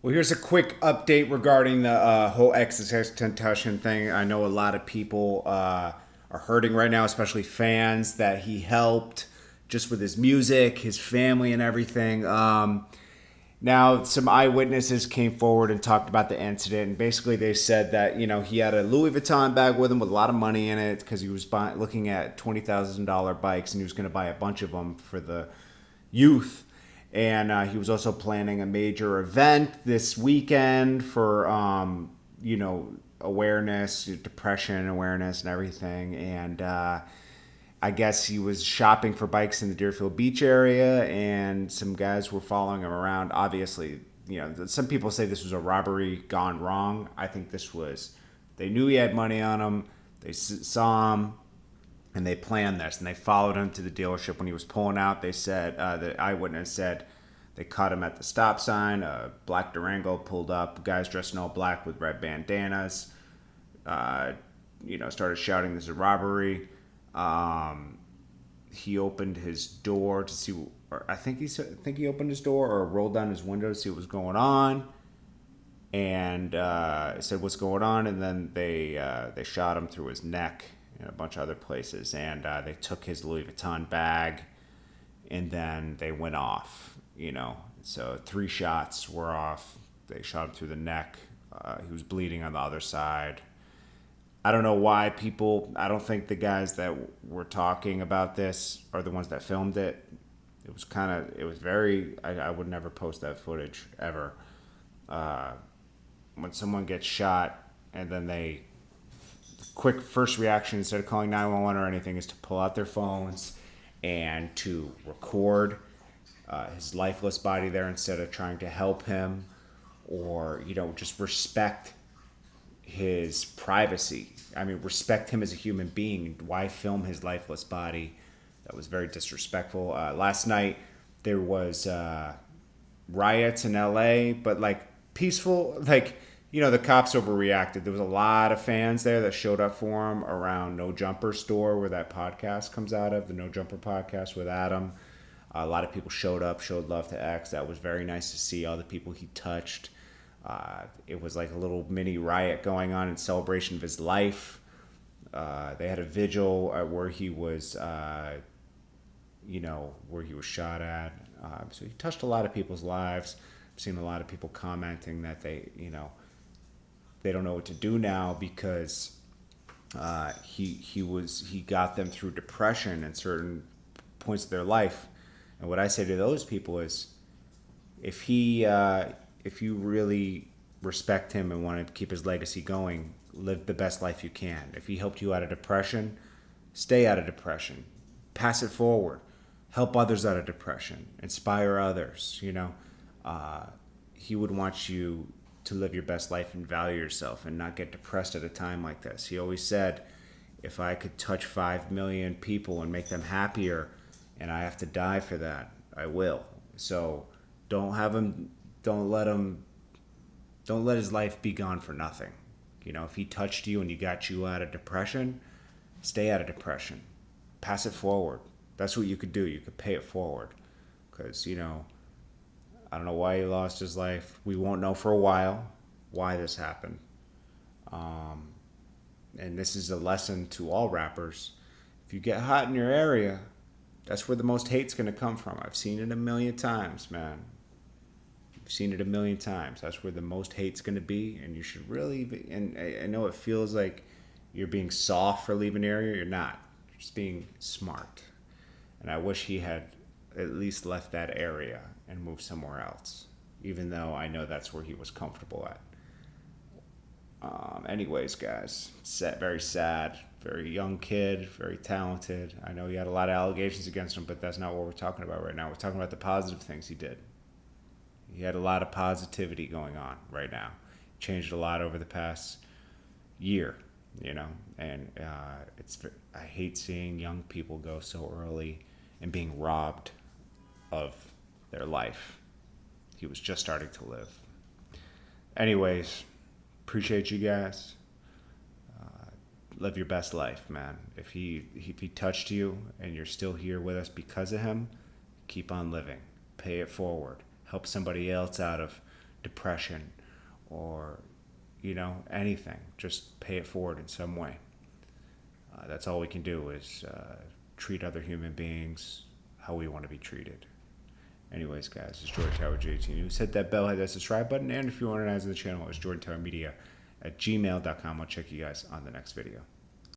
Well, here's a quick update regarding the whole XXXTENTACION thing. I know a lot of people are hurting right now, especially fans that he helped just with his music, his family, and everything. Now, some eyewitnesses came forward and talked about the incident, and basically they said that he had a Louis Vuitton bag with him with a lot of money in it because he was looking at $20,000 bikes and he was going to buy a bunch of them for the youth. And he was also planning a major event this weekend for awareness, depression awareness, and everything. And I guess he was shopping for bikes in the Deerfield Beach area, and some guys were following him around. Obviously, some people say this was a robbery gone wrong. I think they knew he had money on him. They saw him, and they planned this, and they followed him to the dealership when he was pulling out. They said, the eyewitness said, they caught him at the stop sign. A black Durango pulled up. Guys dressed in all black with red bandanas. Started shouting, "This is a robbery." He opened his door to see, or I think he opened his door or rolled down his window to see what was going on, and said, "What's going on?" And then they shot him through his neck and a bunch of other places, and they took his Louis Vuitton bag, and then they went off. So 3 shots were off. They shot him through the neck. He was bleeding on the other side. I don't know why I don't think the guys that were talking about this are the ones that filmed it. It was very, I would never post that footage ever. When someone gets shot and then quick first reaction instead of calling 911 or anything is to pull out their phones and to record his lifeless body there instead of trying to help him or, just respect his privacy. I mean, respect him as a human being. Why film his lifeless body? That was very disrespectful. Last night there was riots in LA, but peaceful. The cops overreacted. There was a lot of fans there that showed up for him around No Jumper store where that podcast comes out of, the No Jumper podcast with Adam. A lot of people showed up, showed love to X. That was very nice to see all the people he touched. It was like a little mini riot going on in celebration of his life. They had a vigil where he was, where he was shot at. So he touched a lot of people's lives. I've seen a lot of people commenting that they don't know what to do now because he got them through depression at certain points of their life. And what I say to those people is, if you really respect him and want to keep his legacy going, live the best life you can. If he helped you out of depression, stay out of depression. Pass it forward. Help others out of depression. Inspire others. He would want you to live your best life and value yourself and not get depressed at a time like this. He always said, if I could touch 5 million people and make them happier and I have to die for that, I will. So don't let his life be gone for nothing. If he touched you and he got you out of depression, stay out of depression. Pass it forward. That's what you could do. You could pay it forward. Because, I don't know why he lost his life. We won't know for a while why this happened. And this is a lesson to all rappers. If you get hot in your area, that's where the most hate's going to come from. I've seen it a million times, man. I've seen it a million times. That's where the most hate's going to be. And you should really be, and I know it feels like you're being soft for leaving the area. You're not. You're just being smart. And I wish he had at least left that area and moved somewhere else, even though I know that's where he was comfortable at. Anyways, guys, very sad. Very young kid, very talented. I know he had a lot of allegations against him, but that's not what we're talking about right now. We're talking about the positive things he did. He had a lot of positivity going on right now. Changed a lot over the past year, and I hate seeing young people go so early and being robbed of their life. He was just starting to live. Anyways, appreciate you guys. Live your best life, man. If he touched you and you're still here with us because of him, keep on living. Pay it forward. Help somebody else out of depression or, anything. Just pay it forward in some way. That's all we can do is treat other human beings how we want to be treated. Anyways, guys, it's Jordan Tower JT News. Hit that bell, hit that subscribe button, and if you want to add to the channel, it's jordantowermedia@gmail.com. I'll check you guys on the next video.